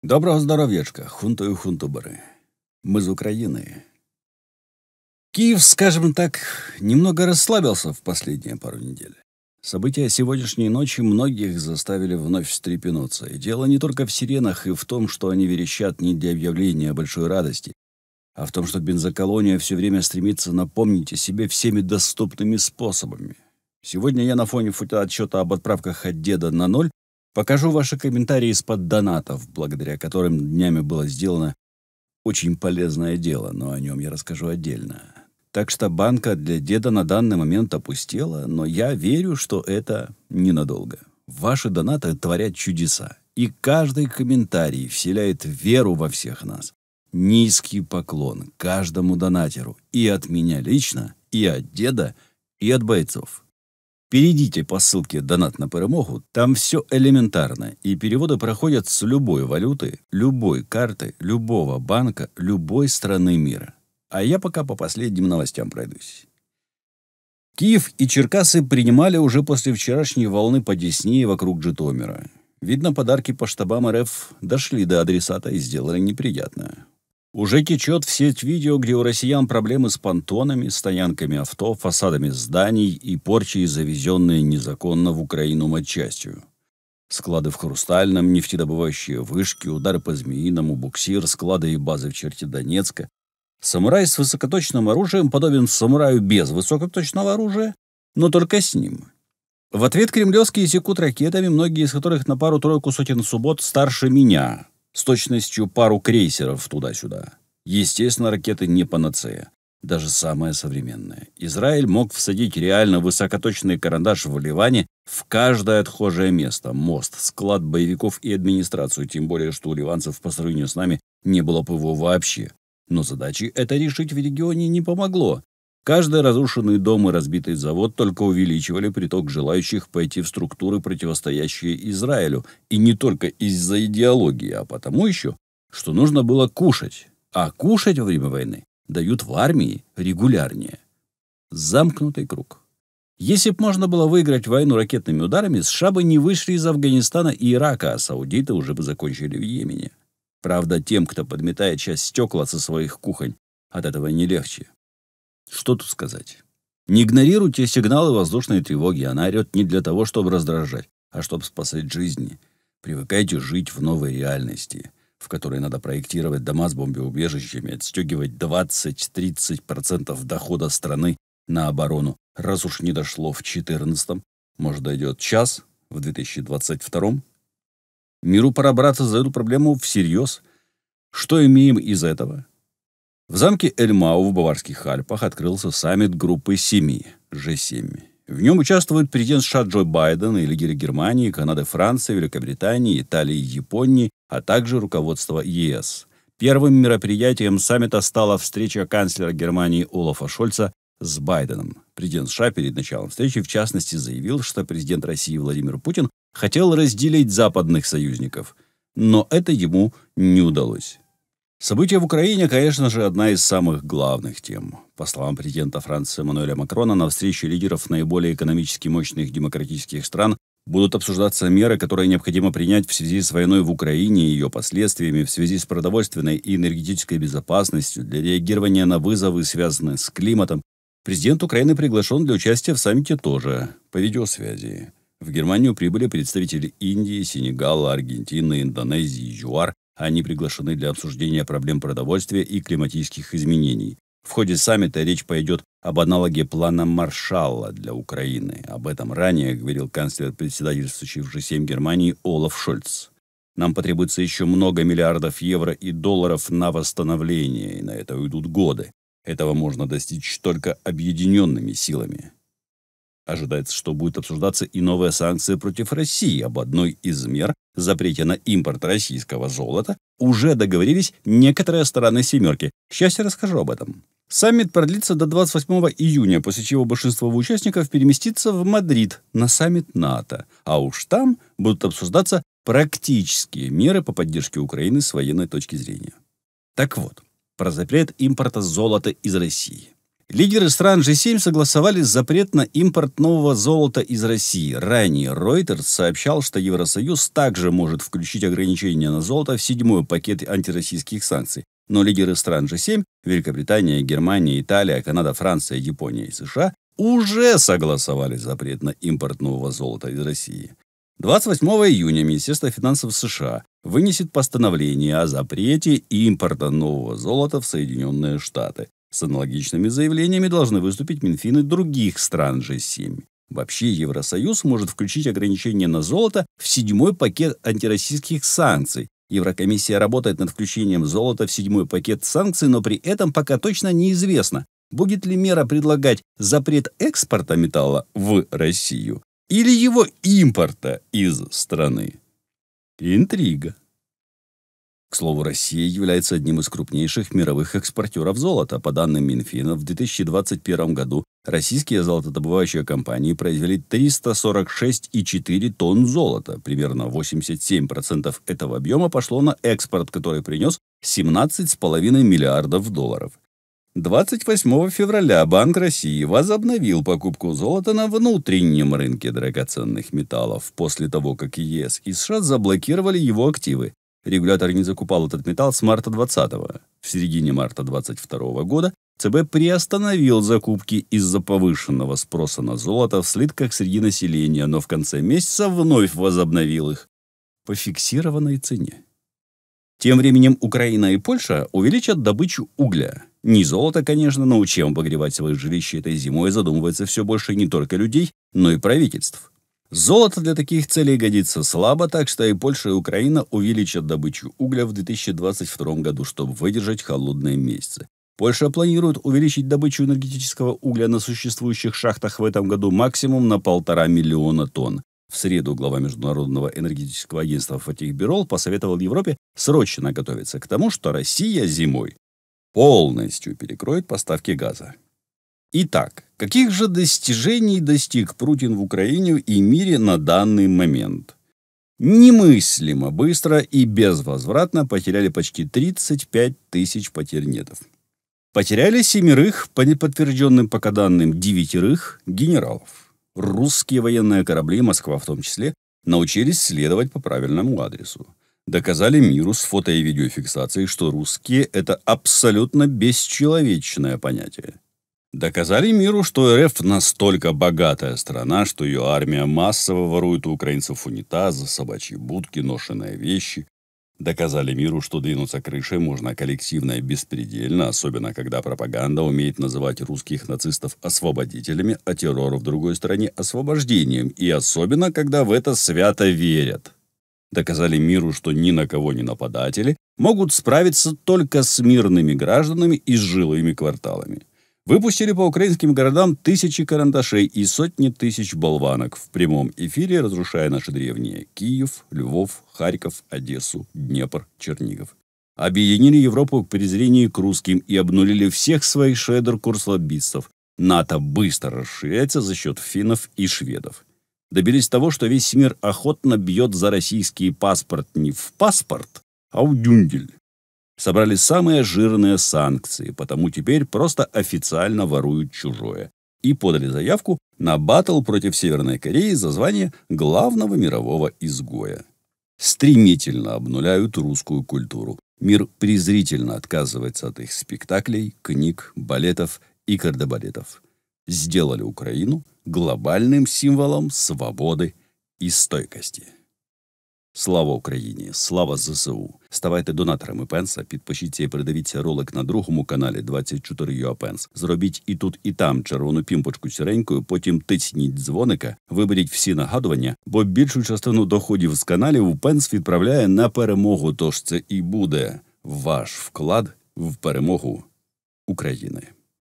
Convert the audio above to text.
Доброго здоровьячка, хунту и хунтубары. Мы из Украины. Киев, скажем так, немного расслабился в последние пару недель. События сегодняшней ночи многих заставили вновь встрепенуться. И дело не только в сиренах и в том, что они верещат не для объявления большой радости, а в том, что бензоколония все время стремится напомнить о себе всеми доступными способами. Сегодня я на фоне фотоотчета об отправках от деда на ноль покажу ваши комментарии из-под донатов, благодаря которым днями было сделано очень полезное дело, но о нем я расскажу отдельно. Так что банка для деда на данный момент опустела, но я верю, что это ненадолго. Ваши донаты творят чудеса, и каждый комментарий вселяет веру во всех нас. Низкий поклон каждому донатеру и от меня лично, и от деда, и от бойцов. Перейдите по ссылке «Донат на перемогу», там все элементарно, и переводы проходят с любой валюты, любой карты, любого банка, любой страны мира. А я пока по последним новостям пройдусь. Киев и Черкассы принимали уже после вчерашней волны по Десне и вокруг Житомира. Видно, подарки по штабам РФ дошли до адресата и сделали неприятное. Уже течет в сеть видео, где у россиян проблемы с понтонами, стоянками авто, фасадами зданий и порчей, завезенные незаконно в Украину матчастью. Склады в Хрустальном, нефтедобывающие вышки, удары по Змеиному, буксир, склады и базы в черте Донецка. Самурай с высокоточным оружием подобен самураю без высокоточного оружия, но только с ним. В ответ кремлевские секут ракетами, многие из которых на пару-тройку сотен суббот старше меня, с точностью пару крейсеров туда-сюда. Естественно, ракеты не панацея, даже самая современная. Израиль мог всадить реально высокоточный карандаш в Ливане в каждое отхожее место, мост, склад боевиков и администрацию, тем более, что у ливанцев по сравнению с нами не было ПВО вообще. Но задачи это решить в регионе не помогло. Каждый разрушенный дом и разбитый завод только увеличивали приток желающих пойти в структуры, противостоящие Израилю. И не только из-за идеологии, а потому еще, что нужно было кушать. А кушать во время войны дают в армии регулярнее. Замкнутый круг. Если б можно было выиграть войну ракетными ударами, США бы не вышли из Афганистана и Ирака, а саудиты уже бы закончили в Йемене. Правда, тем, кто подметает часть стекла со своих кухонь, от этого не легче. Что тут сказать? Не игнорируйте сигналы воздушной тревоги. Она орет не для того, чтобы раздражать, а чтобы спасать жизни. Привыкайте жить в новой реальности, в которой надо проектировать дома с бомбоубежищами, отстегивать 20-30% дохода страны на оборону. Раз уж не дошло в 2014, может, дойдет час в 2022. Миру пора браться за эту проблему всерьез. Что имеем из этого? В замке Эльмау в Баварских Альпах открылся саммит группы 7, G7. В нем участвуют президент США Джо Байден и лидеры Германии, Канады, Франции, Великобритании, Италии и Японии, а также руководство ЕС. Первым мероприятием саммита стала встреча канцлера Германии Олафа Шольца с Байденом. Президент США перед началом встречи, в частности, заявил, что президент России Владимир Путин хотел разделить западных союзников, но это ему не удалось. События в Украине, конечно же, одна из самых главных тем. По словам президента Франции Эммануэля Макрона, на встрече лидеров наиболее экономически мощных демократических стран будут обсуждаться меры, которые необходимо принять в связи с войной в Украине и ее последствиями, в связи с продовольственной и энергетической безопасностью, для реагирования на вызовы, связанные с климатом. Президент Украины приглашен для участия в саммите тоже по видеосвязи. В Германию прибыли представители Индии, Сенегала, Аргентины, Индонезии, ЮАР. Они приглашены для обсуждения проблем продовольствия и климатических изменений. В ходе саммита речь пойдет об аналоге плана Маршалла для Украины. Об этом ранее говорил канцлер, председательствующий в G7 Германии Олаф Шольц. Нам потребуется еще много миллиардов евро и долларов на восстановление, и на это уйдут годы. Этого можно достичь только объединенными силами. Ожидается, что будет обсуждаться и новая санкция против России. Об одной из мер, запрете на импорт российского золота, уже договорились некоторые стороны «семерки». Сейчас я расскажу об этом. Саммит продлится до 28 июня, после чего большинство участников переместится в Мадрид на саммит НАТО. А уж там будут обсуждаться практические меры по поддержке Украины с военной точки зрения. Так вот, про запрет импорта золота из России. Лидеры стран G7 согласовали запрет на импорт нового золота из России. Ранее Reuters сообщал, что Евросоюз также может включить ограничения на золото в 7-й пакет антироссийских санкций. Но лидеры стран G7 – Великобритания, Германия, Италия, Канада, Франция, Япония и США – уже согласовали запрет на импорт нового золота из России. 28 июня Министерство финансов США вынесет постановление о запрете импорта нового золота в Соединенные Штаты. С аналогичными заявлениями должны выступить Минфины других стран G7. Вообще, Евросоюз может включить ограничения на золото в 7-й пакет антироссийских санкций. Еврокомиссия работает над включением золота в 7-й пакет санкций, но при этом пока точно неизвестно, будет ли мера предлагать запрет экспорта металла в Россию или его импорта из страны. Интрига. К слову, Россия является одним из крупнейших мировых экспортеров золота. По данным Минфина, в 2021 году российские золотодобывающие компании произвели 346,4 тонн золота. Примерно 87% этого объема пошло на экспорт, который принес 17,5 миллиардов долларов. 28 февраля Банк России возобновил покупку золота на внутреннем рынке драгоценных металлов после того, как ЕС и США заблокировали его активы. Регулятор не закупал этот металл с марта 2020-го. В середине марта 2022 года ЦБ приостановил закупки из-за повышенного спроса на золото в слитках среди населения, но в конце месяца вновь возобновил их по фиксированной цене. Тем временем Украина и Польша увеличат добычу угля. Не золото, конечно, но чем обогревать свои жилища этой зимой задумывается все больше не только людей, но и правительств. Золото для таких целей годится слабо, так что и Польша, и Украина увеличат добычу угля в 2022 году, чтобы выдержать холодные месяцы. Польша планирует увеличить добычу энергетического угля на существующих шахтах в этом году максимум на 1,5 миллиона тонн. В среду глава Международного энергетического агентства Фатих Бирол посоветовал Европе срочно готовиться к тому, что Россия зимой полностью перекроет поставки газа. Итак, каких же достижений достиг Путин в Украине и мире на данный момент? Немыслимо быстро и безвозвратно потеряли почти 35 тысяч потернетов. Потеряли 7, по неподтвержденным пока данным 9 генералов. Русские военные корабли, Москва в том числе, научились следовать по правильному адресу. Доказали миру с фото- и видеофиксацией, что русские – это абсолютно бесчеловечное понятие. Доказали миру, что РФ настолько богатая страна, что ее армия массово ворует у украинцев унитазы, собачьи будки, ношеные вещи. Доказали миру, что двинуться крышей можно коллективно и беспредельно, особенно когда пропаганда умеет называть русских нацистов освободителями, а террор в другой стране освобождением, и особенно, когда в это свято верят. Доказали миру, что ни на кого не нападатели могут справиться только с мирными гражданами и с жилыми кварталами. Выпустили по украинским городам тысячи карандашей и сотни тысяч болванок в прямом эфире, разрушая наши древние Киев, Львов, Харьков, Одессу, Днепр, Чернигов. Объединили Европу к презрению к русским и обнулили всех своих шредер-курслобистов. НАТО быстро расширяется за счет финнов и шведов. Добились того, что весь мир охотно бьет за российский паспорт не в паспорт, а в дюндель. Собрали самые жирные санкции, потому теперь просто официально воруют чужое. И подали заявку на баттл против Северной Кореи за звание главного мирового изгоя. Стремительно обнуляют русскую культуру. Мир презрительно отказывается от их спектаклей, книг, балетов и кардебалетов. Сделали Украину глобальным символом свободи і стойкості. Слава Україні! Слава ЗСУ! Ставайте донаторами Пенса, підпишіться і передивіться ролик на другому каналі 24UA Pence. Зробіть і тут, і там червону пімпочку сіренькою, потім тисніть дзвоника, виберіть всі нагадування, бо більшу частину доходів з каналів Пенс відправляє на перемогу, тож це і буде ваш вклад в перемогу України.